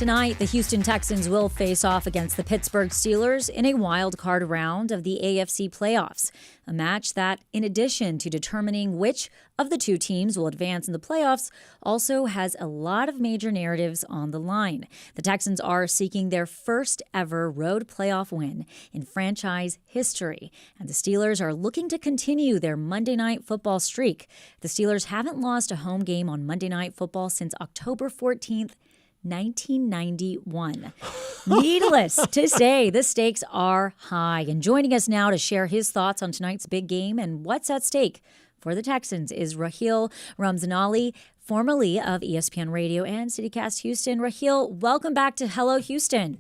Tonight, the Houston Texans will face off against the Pittsburgh Steelers in a wild card round of the AFC playoffs, a match that, in addition to determining which of the two teams will advance in the playoffs, also has a lot of major narratives on the line. The Texans are seeking their first ever road playoff win in franchise history, and the Steelers are looking to continue their Monday Night Football streak. The Steelers haven't lost a home game on Monday Night Football since October 14th, 1991. Needless to say, the stakes are high. And joining us now to share his thoughts on tonight's big game and what's at stake for the Texans is Raheel Ramzanali, formerly of ESPN Radio and CityCast Houston. Raheel, welcome back to Hello Houston.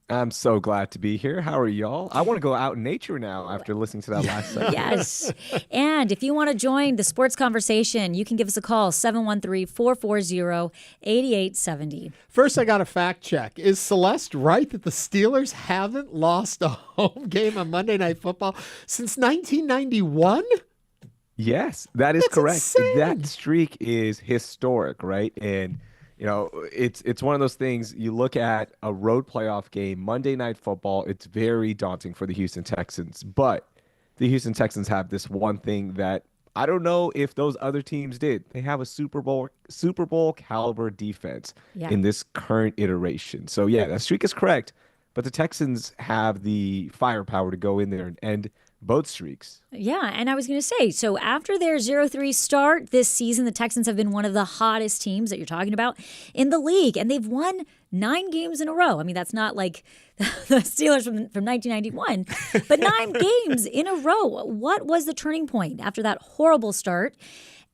I'm so glad to be here. How are y'all? I want to go out in nature now after listening to that last segment. Yes. And if you want to join the sports conversation, you can give us a call, 713-440-8870. First, I got a fact check. Is Celeste right that the Steelers haven't lost a home game on Monday Night Football since 1991? Yes, that is That's correct. insane. That streak is historic, right? And you know, it's one of those things. You look at a road playoff game, Monday Night Football, it's very daunting for the Houston Texans. But the Houston Texans have this one thing that I don't know if those other teams did. They have a Super Bowl caliber defense in this current iteration. So, yeah, that streak is correct. But the Texans have the firepower to go in there and end both streaks. Yeah, and I was going to say, so after their 0-3 start this season, the Texans have been one of the hottest teams that you're talking about in the league, and they've won 9 games in a row. I mean, that's not like the Steelers from 1991, but 9 games in a row. What was the turning point after that horrible start?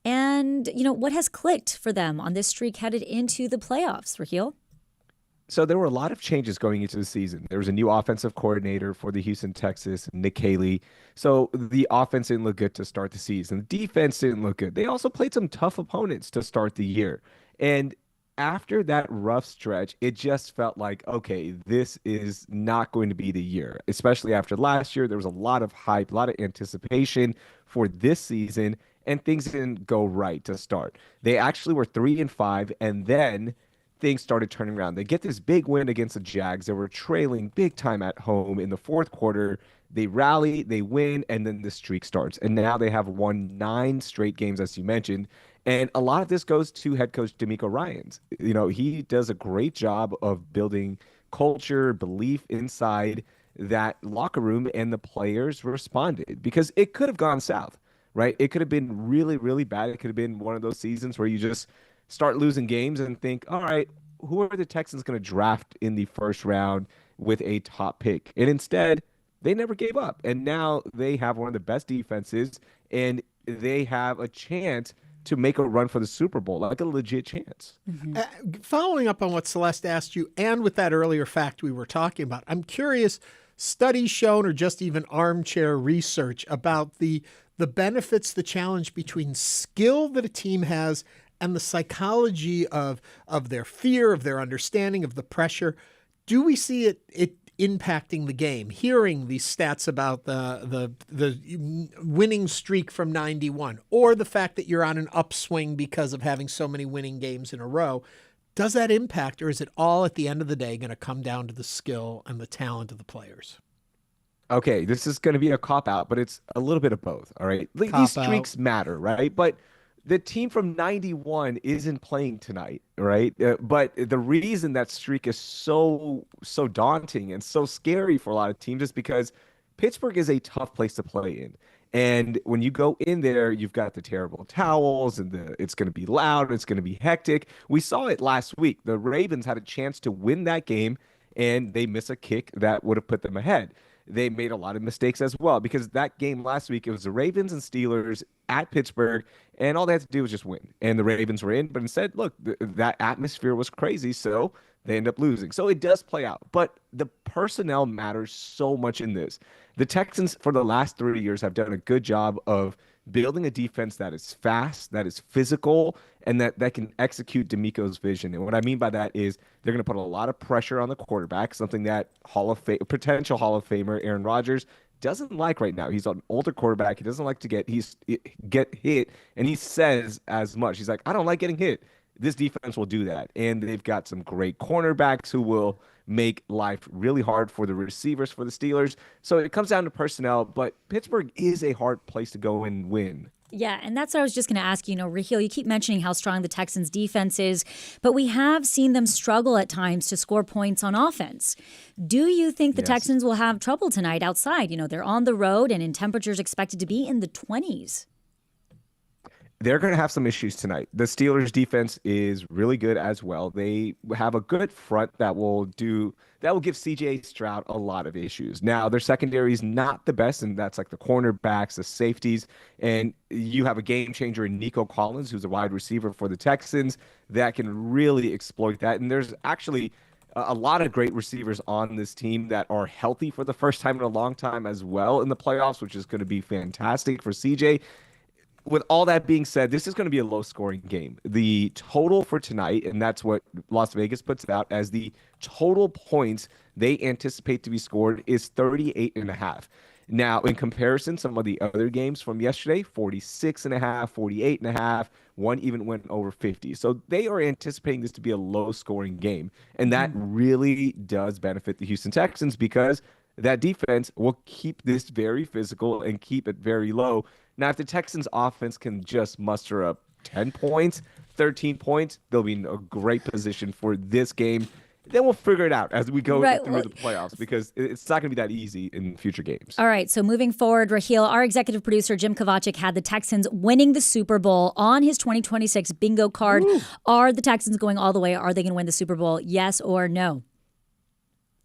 And, you know, what has clicked for them on this streak headed into the playoffs, Raheel? So there were a lot of changes going into the season. There was a new offensive coordinator for the Houston Texans, Nick Caley. So the offense didn't look good to start the season. The defense didn't look good. They also played some tough opponents to start the year. And after that rough stretch, it just felt like, okay, this is not going to be the year. Especially after last year, there was a lot of hype, a lot of anticipation for this season, and things didn't go right to start. They actually were 3-5, and then things started turning around. They get this big win against the Jags. They were trailing big time at home in the fourth quarter. They rally, they win, and then the streak starts. And now they have won 9 straight games, as you mentioned. And a lot of this goes to head coach D'Amico Ryans. You know, he does a great job of building culture, belief inside that locker room, and the players responded because it could have gone south, right? It could have been really, really bad. It could have been one of those seasons where you just start losing games and think, all right, who are the Texans going to draft in the first round with a top pick? And instead, they never gave up. And now they have one of the best defenses, and they have a chance to make a run for the Super Bowl, like a legit chance. Mm-hmm. Following up on what Celeste asked you, and with that earlier fact we were talking about, I'm curious, studies shown or just even armchair research about the benefits, the challenge between skill that a team has and the psychology of their fear, of their understanding of the pressure. Do we see it impacting the game? Hearing these stats about the winning streak from 91, or the fact that you're on an upswing because of having so many winning games in a row, does that impact, or is it all at the end of the day going to come down to the skill and the talent of the players? Okay, this is going to be a cop-out, but it's a little bit of both, all right? These streaks matter, right? But the team from 91 isn't playing tonight, right? But the reason that streak is so daunting and so scary for a lot of teams is because Pittsburgh is a tough place to play in. And when you go in there, you've got the terrible towels, and it's going to be loud, it's going to be hectic. We saw it last week. The Ravens had a chance to win that game, and they miss a kick that would have put them ahead. They made a lot of mistakes as well, because that game last week, it was the Ravens and Steelers at Pittsburgh, and all they had to do was just win. And the Ravens were in, but instead, look, that atmosphere was crazy, so they end up losing. So it does play out, but the personnel matters so much in this. The Texans, for the last 3 years, have done a good job of building a defense that is fast, that is physical, and that can execute D'Amico's vision. And what I mean by that is they're going to put a lot of pressure on the quarterback, something that potential Hall of Famer Aaron Rodgers doesn't like right now. He's an older quarterback. He doesn't like to get hit, and he says as much. He's like, I don't like getting hit. this defense will do that. And they've got some great cornerbacks who will make life really hard for the receivers for the Steelers. So it comes down to personnel, but Pittsburgh is a hard place to go and win. Yeah, and that's what I was just going to ask you. Raheel, you keep mentioning how strong the Texans' defense is, but we have seen them struggle at times to score points on offense. Do you think the Texans will have trouble tonight outside? They're on the road and in temperatures expected to be in the 20s. They're going to have some issues tonight. The Steelers' defense is really good as well. They have a good front that will give C.J. Stroud a lot of issues. Now, their secondary is not the best, and that's like the cornerbacks, the safeties, and you have a game changer in Nico Collins, who's a wide receiver for the Texans, that can really exploit that. And there's actually a lot of great receivers on this team that are healthy for the first time in a long time as well in the playoffs, which is going to be fantastic for C.J. With all that being said, this is going to be a low-scoring game. The total for tonight, and that's what Las Vegas puts out as the total points they anticipate to be scored, is 38.5. Now, in comparison, some of the other games from yesterday, 46.5, 48.5, one even went over 50. So they are anticipating this to be a low-scoring game, and that really does benefit the Houston Texans because that defense will keep this very physical and keep it very low. Now, if the Texans offense can just muster up 10 points, 13 points, they'll be in a great position for this game. Then we'll figure it out as we go through the playoffs because it's not going to be that easy in future games. All right, so moving forward, Raheel, our executive producer, Jim Kovacic, had the Texans winning the Super Bowl on his 2026 bingo card. Ooh. Are the Texans going all the way? Are they going to win the Super Bowl? Yes or no?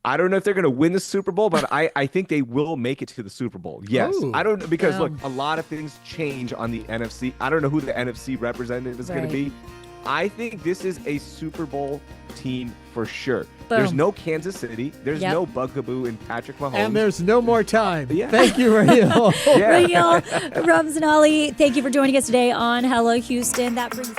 I don't know if they're going to win the Super Bowl, but I think they will make it to the Super Bowl. Yes. Ooh. I don't know because, look, a lot of things change on the NFC. I don't know who the NFC representative is going to be. I think this is a Super Bowl team for sure. Boom. There's no Kansas City. There's no bugaboo in Patrick Mahomes. And there's no more time. Yeah. Thank you, Raheel. Raheel Ramzanali, thank you for joining us today on Hello Houston. That brings